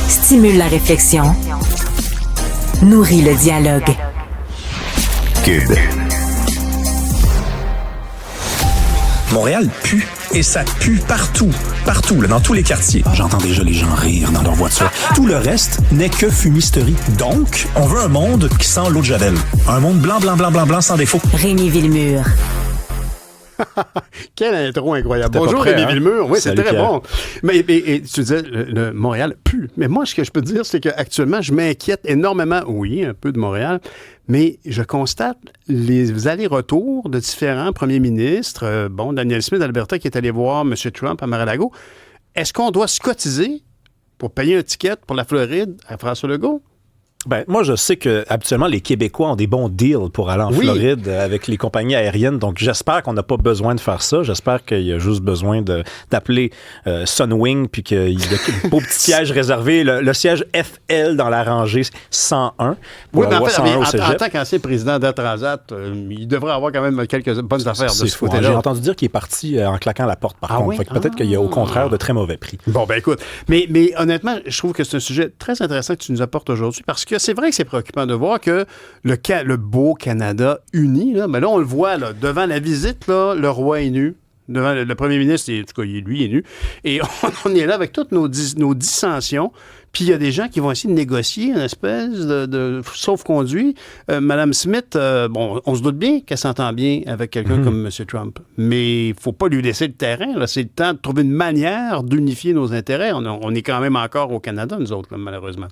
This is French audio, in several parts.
stimule la réflexion, nourrit le dialogue. Cube. Montréal pue, et ça pue partout, là, dans tous les quartiers. J'entends déjà les gens rire dans leur voiture. Tout le reste n'est que fumisterie. Donc, on veut un monde qui sent l'eau de Javel. Un monde blanc, sans défaut. Rémi Villemure. Quelle intro incroyable. C'était Bonjour prêt, Rémi Villemure. Oui, c'est Salut, très Pierre. bon. Mais tu disais, le Montréal pue. Mais moi, ce que je peux te dire, c'est qu'actuellement, je m'inquiète énormément, oui, un peu de Montréal, mais je constate les allers-retours de différents premiers ministres. Daniel Smith d'Alberta qui est allé voir M. Trump à Mar-a-Lago. Est-ce qu'on doit se cotiser pour payer un ticket pour la Floride à François Legault? Ben, moi, je sais que habituellement les Québécois ont des bons deals pour aller en Floride avec les compagnies aériennes. Donc, j'espère qu'on n'a pas besoin de faire ça. J'espère qu'il y a juste besoin d'appeler Sunwing puis qu'il y a un beau petit siège réservé, le siège FL dans la rangée 101. Oui, mais en fait, au cégep. en tant qu'ancien président d'Atransat, il devrait avoir quand même quelques bonnes affaires de ce côté-là. J'ai entendu dire qu'il est parti en claquant la porte, par contre. Oui? Fait que peut-être qu'il y a au contraire de très mauvais prix. Bon, ben écoute, mais honnêtement, je trouve que c'est un sujet très intéressant que tu nous apportes aujourd'hui parce que c'est vrai que c'est préoccupant de voir que le beau Canada uni, là, mais là, on le voit, là, devant la visite, là, le roi est nu. Devant le premier ministre, en tout cas, lui est nu. Et on est là avec toutes nos dissensions. Puis il y a des gens qui vont essayer de négocier une espèce de sauf-conduit. Mme Smith, on se doute bien qu'elle s'entend bien avec quelqu'un comme M. Trump. Mais il ne faut pas lui laisser le terrain. Là. C'est le temps de trouver une manière d'unifier nos intérêts. On est quand même encore au Canada, nous autres, là, malheureusement.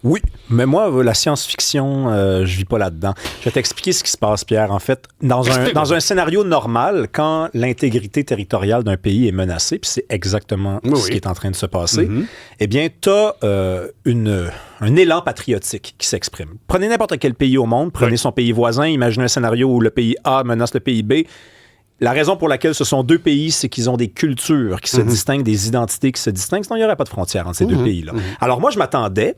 Oui, mais moi, la science-fiction, je vis pas là-dedans. Je vais t'expliquer ce qui se passe, Pierre. En fait, dans un scénario normal, quand l'intégrité territoriale d'un pays est menacée, puis c'est exactement ce qui est en train de se passer, eh bien, tu as un élan patriotique qui s'exprime. Prenez n'importe quel pays au monde, prenez son pays voisin, imaginez un scénario où le pays A menace le pays B. La raison pour laquelle ce sont deux pays, c'est qu'ils ont des cultures qui se distinguent, des identités qui se distinguent, sinon il n'y aurait pas de frontières entre ces deux pays-là. Alors moi, je m'attendais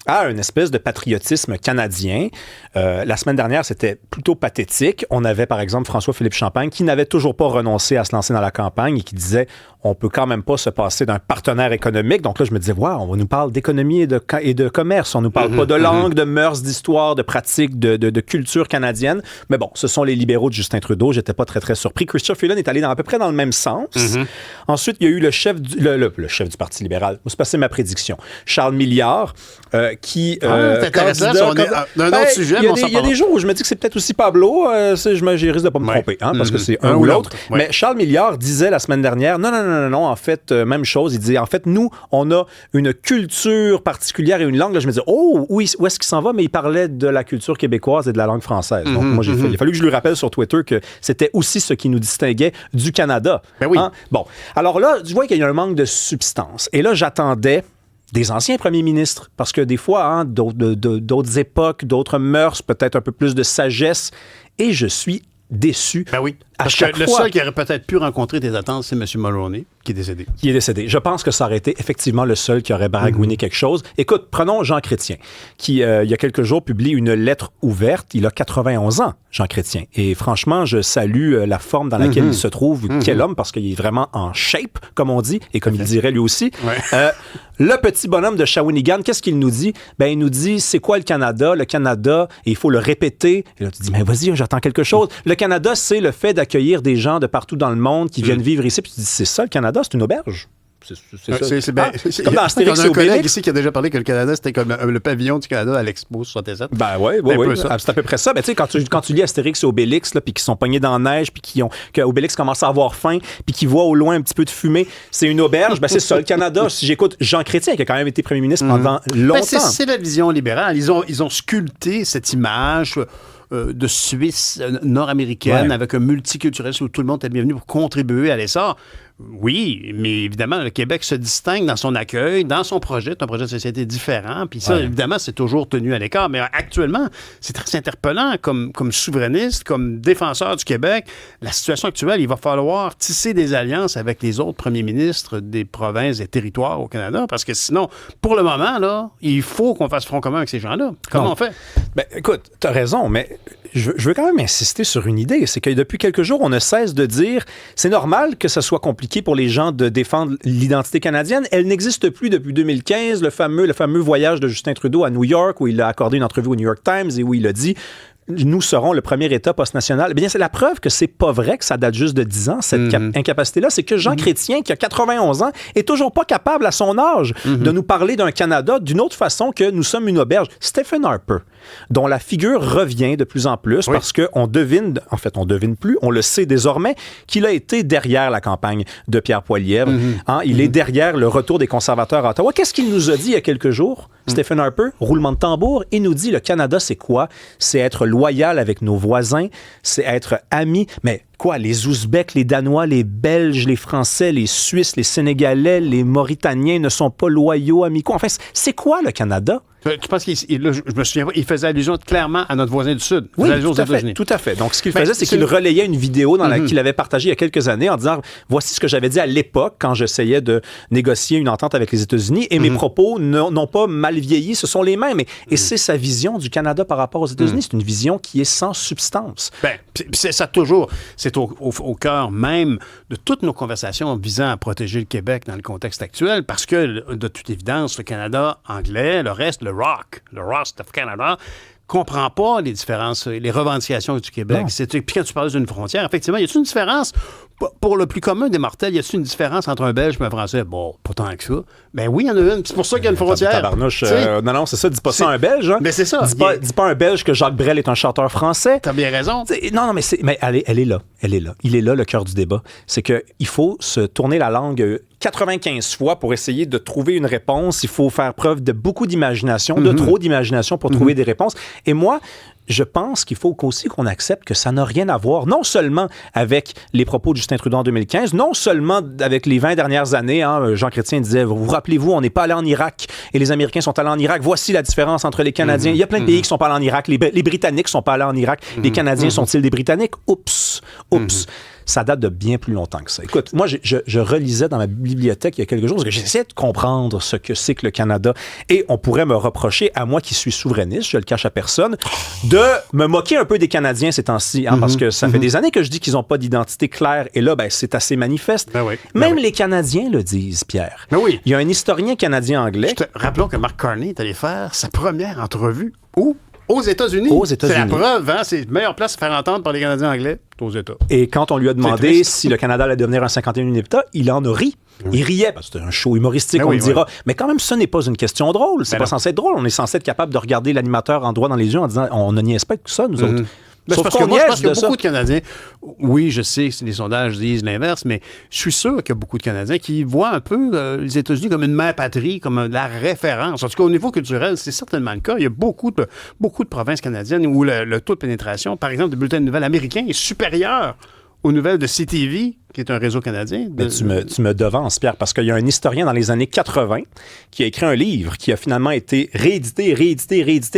à une espèce de patriotisme canadien. La semaine dernière, c'était plutôt pathétique. On avait, par exemple, François-Philippe Champagne qui n'avait toujours pas renoncé à se lancer dans la campagne et qui disait on peut quand même pas se passer d'un partenaire économique. Donc là, je me disais, wow, on nous parle d'économie et de commerce. On nous parle pas de langue, de mœurs, d'histoire, de pratiques, de culture canadienne. Mais bon, ce sont les libéraux de Justin Trudeau. J'étais pas très, très surpris. Chrystia Freeland est allé à peu près dans le même sens. Ensuite, il y a eu le chef du Parti libéral. C'est passé ma prédiction. Charles Milliard, qui... c'est intéressant. D'un autre sujet, il y a des jours où je me dis que c'est peut-être aussi Pablo. J'ai risque de pas me tromper, parce que c'est un ou l'autre. Mais Charles Milliard disait la semaine dernière, non, en fait, même chose. Il disait, en fait, nous, on a une culture particulière et une langue. Là, je me disais, où est-ce qu'il s'en va? Mais il parlait de la culture québécoise et de la langue française. Donc, moi, il a fallu que je lui rappelle sur Twitter que c'était aussi ce qui nous distinguait du Canada. Ben oui. Bon, alors là, tu vois qu'il y a un manque de substance. Et là, j'attendais des anciens premiers ministres, parce que des fois, d'autres époques, d'autres mœurs, peut-être un peu plus de sagesse, et je suis déçu. Ben oui. Parce que le seul qui aurait peut-être pu rencontrer tes attentes, c'est M. Mulroney, qui est décédé. Qui est décédé. Je pense que ça aurait été effectivement le seul qui aurait baragouiné quelque chose. Écoute, prenons Jean Chrétien, qui, il y a quelques jours, publie une lettre ouverte. Il a 91 ans, Jean Chrétien. Et franchement, je salue la forme dans laquelle il se trouve. Quel homme, parce qu'il est vraiment en shape, comme on dit, et comme il dirait lui aussi. Le petit bonhomme de Shawinigan, qu'est-ce qu'il nous dit? Ben, il nous dit, c'est quoi le Canada? Le Canada, et il faut le répéter. Et là, tu dis, mais vas-y, j'attends quelque chose. Le Canada, c'est le fait d'accueillir des gens de partout dans le monde qui viennent vivre ici. Puis tu dis, c'est ça le Canada? C'est une auberge? C'est comme dans Astérix et Obélix. Un collègue ici qui a déjà parlé que le Canada, c'était comme le pavillon du Canada à l'Expo 67. Ben oui. C'est à peu près ça. Ben, tu sais, quand tu lis Astérix et Obélix, puis qu'ils sont pognés dans la neige, puis qu'Obélix commence à avoir faim, puis qu'ils voient au loin un petit peu de fumée, c'est une auberge. Ben, c'est ça, le Canada. Si j'écoute Jean Chrétien, qui a quand même été premier ministre pendant longtemps. Ben, c'est la vision libérale. Ils ont sculpté cette image de Suisse nord-américaine avec un multiculturalisme où tout le monde est bienvenu pour contribuer à l'essor. Oui, mais évidemment, le Québec se distingue dans son accueil, dans son projet. C'est un projet de société différent. Puis ça, évidemment, c'est toujours tenu à l'écart. Mais actuellement, c'est très interpellant comme souverainiste, comme défenseur du Québec. La situation actuelle, il va falloir tisser des alliances avec les autres premiers ministres des provinces et territoires au Canada. Parce que sinon, pour le moment, là, il faut qu'on fasse front commun avec ces gens-là. Comment on fait? Ben, écoute, t'as raison, mais je veux quand même insister sur une idée. C'est que depuis quelques jours, on ne cesse de dire c'est normal que ce soit compliqué compliqué pour les gens de défendre l'identité canadienne. Elle n'existe plus depuis 2015, le fameux voyage de Justin Trudeau à New York, où il a accordé une entrevue au New York Times et où il a dit nous serons le premier État post-national. Eh bien, c'est la preuve que c'est pas vrai, que ça date juste de 10 ans, cette incapacité-là. C'est que Jean Chrétien, qui a 91 ans, est toujours pas capable, à son âge, de nous parler d'un Canada d'une autre façon que nous sommes une auberge. Stephen Harper, dont la figure revient de plus en plus parce qu'on devine, en fait, on devine plus, on le sait désormais, qu'il a été derrière la campagne de Pierre Poilievre. Il est derrière le retour des conservateurs à Ottawa. Qu'est-ce qu'il nous a dit il y a quelques jours? Stephen Harper, roulement de tambour, il nous dit le Canada, c'est quoi? C'est être loyal avec nos voisins, c'est être amis. Mais quoi, les Ouzbeks, les Danois, les Belges, les Français, les Suisses, les Sénégalais, les Mauritaniens ne sont pas loyaux, amicaux. Enfin, c'est quoi le Canada? Tu penses je me souviens pas, il faisait allusion clairement à notre voisin du Sud. Oui, tout à fait. Donc, ce qu'il faisait, c'est qu'il relayait une vidéo qu'il avait partagée il y a quelques années en disant « Voici ce que j'avais dit à l'époque quand j'essayais de négocier une entente avec les États-Unis et mes propos n'ont pas mal vieilli, ce sont les mêmes. » Et c'est sa vision du Canada par rapport aux États-Unis. C'est une vision qui est sans substance. C'est ça toujours. C'est au cœur même de toutes nos conversations visant à protéger le Québec dans le contexte actuel parce que, de toute évidence, le Canada anglais, le reste, le Rust of Canada, comprend pas les différences, les revendications du Québec. Puis quand tu parles d'une frontière, effectivement, y a-t-il une différence? Pour le plus commun des mortels, y a-t-il une différence entre un Belge et un Français? Bon, pas tant que ça. Ben oui, il y en a une. C'est pour ça qu'il y a une frontière. Tabarnouche. Non, c'est ça. Dis pas ça à un Belge. Hein? Mais c'est ça. Dis pas à un Belge que Jacques Brel est un chanteur français. T'as bien raison. Non, mais elle est là. Elle est là. Il est là, le cœur du débat. C'est qu'il faut se tourner la langue 95 fois pour essayer de trouver une réponse. Il faut faire preuve de beaucoup d'imagination, de trop d'imagination pour trouver des réponses. Et moi, je pense qu'il faut aussi qu'on accepte que ça n'a rien à voir, non seulement avec les propos de Justin Trudeau en 2015, non seulement avec les 20 dernières années. Jean Chrétien disait, vous rappelez-vous, on n'est pas allé en Irak et les Américains sont allés en Irak. Voici la différence entre les Canadiens. Il y a plein de pays qui sont pas allés en Irak. Les Britanniques sont pas allés en Irak. Les Canadiens sont-ils des Britanniques? Oups. Ça date de bien plus longtemps que ça. Écoute, moi, je relisais dans ma bibliothèque il y a quelques jours parce que j'essayais de comprendre ce que c'est que le Canada. Et on pourrait me reprocher, à moi qui suis souverainiste, je le cache à personne, de me moquer un peu des Canadiens ces temps-ci, parce que ça fait des années que je dis qu'ils n'ont pas d'identité claire. Et là, c'est assez manifeste. Même les Canadiens le disent, Pierre. Il y a un historien canadien-anglais. Rappelons que Mark Carney est allé faire sa première entrevue où? Aux États-Unis. C'est la preuve, c'est la meilleure place à faire entendre par les Canadiens anglais, aux États. Et quand on lui a demandé si le Canada allait devenir un 51e État, il en a ri. Il riait, parce que c'était un show humoristique, on le dira. Mais quand même, ce n'est pas une question drôle. C'est pas censé être drôle. On est censé être capable de regarder l'animateur en droit dans les yeux en disant on ne niaise pas tout ça, nous autres. Sauf parce que moi, je pense qu'il y a beaucoup de Canadiens. Oui, je sais que les sondages disent l'inverse, mais je suis sûr qu'il y a beaucoup de Canadiens qui voient un peu les États-Unis comme une mère patrie, comme la référence. En tout cas, au niveau culturel, c'est certainement le cas. Il y a beaucoup de provinces canadiennes où le taux de pénétration, par exemple, des bulletins de nouvelles américains est supérieur aux nouvelles de CTV, qui est un réseau canadien. Mais tu me devances, Pierre, parce qu'il y a un historien dans les années 80 qui a écrit un livre qui a finalement été réédité.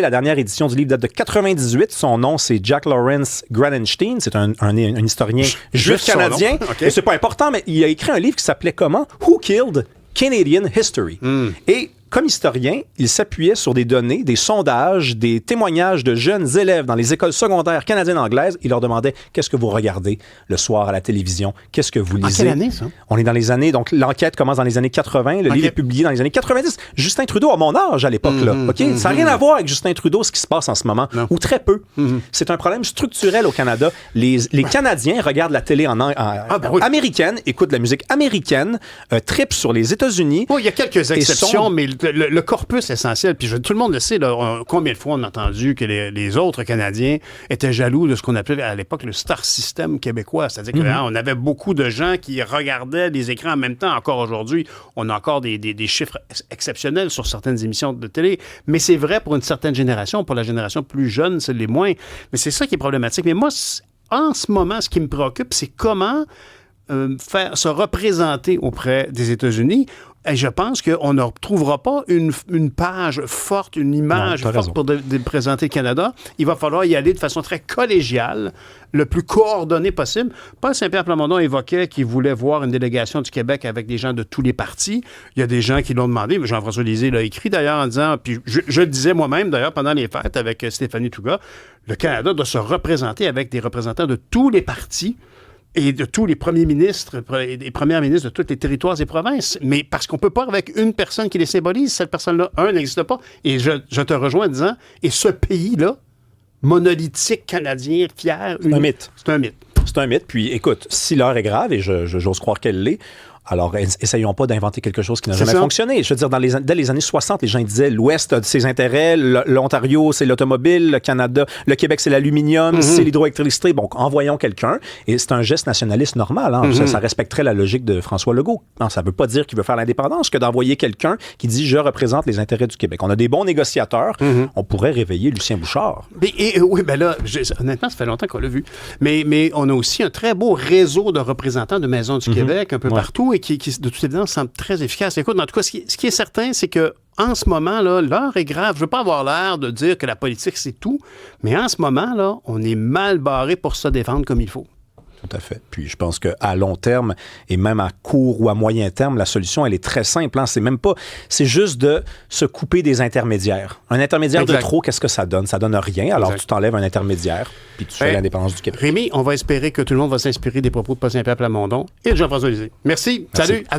La dernière édition du livre date de 98. Son nom, c'est Jack Lawrence Gradenstein. C'est un historien juif canadien. Et c'est pas important, mais il a écrit un livre qui s'appelait comment? Who Killed Canadian History? Et comme historien, il s'appuyait sur des données, des sondages, des témoignages de jeunes élèves dans les écoles secondaires canadiennes anglaises. Il leur demandait qu'est-ce que vous regardez le soir à la télévision, qu'est-ce que vous lisez. En quelle année, ça? On est dans les années, donc l'enquête commence dans les années 80, le livre est publié dans les années 90. Justin Trudeau a mon âge à l'époque, là. Ça n'a rien à voir avec Justin Trudeau, ce qui se passe en ce moment, ou très peu. C'est un problème structurel au Canada. Les Canadiens regardent la télé américaine, écoutent de la musique américaine, tripent sur les États-Unis. Il y a quelques exceptions, mais le corpus essentiel, puis tout le monde le sait, là, combien de fois on a entendu que les autres Canadiens étaient jaloux de ce qu'on appelait à l'époque le star system québécois. C'est-à-dire qu'on avait beaucoup de gens qui regardaient les écrans en même temps. Encore aujourd'hui, on a encore des chiffres exceptionnels sur certaines émissions de télé, mais c'est vrai pour une certaine génération. Pour la génération plus jeune, c'est les moins. Mais c'est ça qui est problématique. Mais moi, en ce moment, ce qui me préoccupe, c'est comment se représenter auprès des États-Unis. Et je pense qu'on ne retrouvera pas une page forte, une image forte pour présenter le Canada. Il va falloir y aller de façon très collégiale, le plus coordonné possible. Paul Saint-Pierre Plamondon évoquait qu'il voulait voir une délégation du Québec avec des gens de tous les partis. Il y a des gens qui l'ont demandé, mais Jean-François Lisée l'a écrit d'ailleurs en disant, puis je le disais moi-même d'ailleurs pendant les fêtes avec Stéphanie Touga, le Canada doit se représenter avec des représentants de tous les partis et de tous les premiers ministres et premières ministres de tous les territoires et provinces. Mais parce qu'on peut pas avec une personne qui les symbolise, cette personne-là, n'existe pas. Et je te rejoins en disant, et ce pays-là, monolithique, canadien, fier... C'est un mythe. C'est un mythe. C'est un mythe. Puis, écoute, si l'heure est grave, et j'ose croire qu'elle l'est, alors, essayons pas d'inventer quelque chose qui n'a jamais fonctionné. Je veux dire, dès les années 60, les gens disaient l'Ouest a ses intérêts, l'Ontario, c'est l'automobile, le Canada, le Québec, c'est l'aluminium, c'est l'hydroélectricité. Bon, envoyons quelqu'un. Et c'est un geste nationaliste normal. Hein. Ça respecterait la logique de François Legault. Non, ça veut pas dire qu'il veut faire l'indépendance que d'envoyer quelqu'un qui dit « je représente les intérêts du Québec ». On a des bons négociateurs. On pourrait réveiller Lucien Bouchard. Oui, ben là, honnêtement, ça fait longtemps qu'on l'a vu. Mais on a aussi un très beau réseau de représentants de Maisons du Québec un peu partout. Qui, de toute évidence, semble très efficace. Écoute, en tout cas, ce qui est certain, c'est que en ce moment, là, l'heure est grave. Je veux pas avoir l'air de dire que la politique, c'est tout, mais en ce moment, là, on est mal barré pour se défendre comme il faut. Tout à fait. Puis je pense qu'à long terme et même à court ou à moyen terme, la solution, elle est très simple. Hein? C'est juste de se couper des intermédiaires. Un intermédiaire de trop, qu'est-ce que ça donne? Ça donne rien. Alors tu t'enlèves un intermédiaire puis tu fais l'indépendance du Québec. Rémi, on va espérer que tout le monde va s'inspirer des propos de Paul Saint-Pierre Plamondon et de Jean-François Lisée. Merci. Salut. À demain.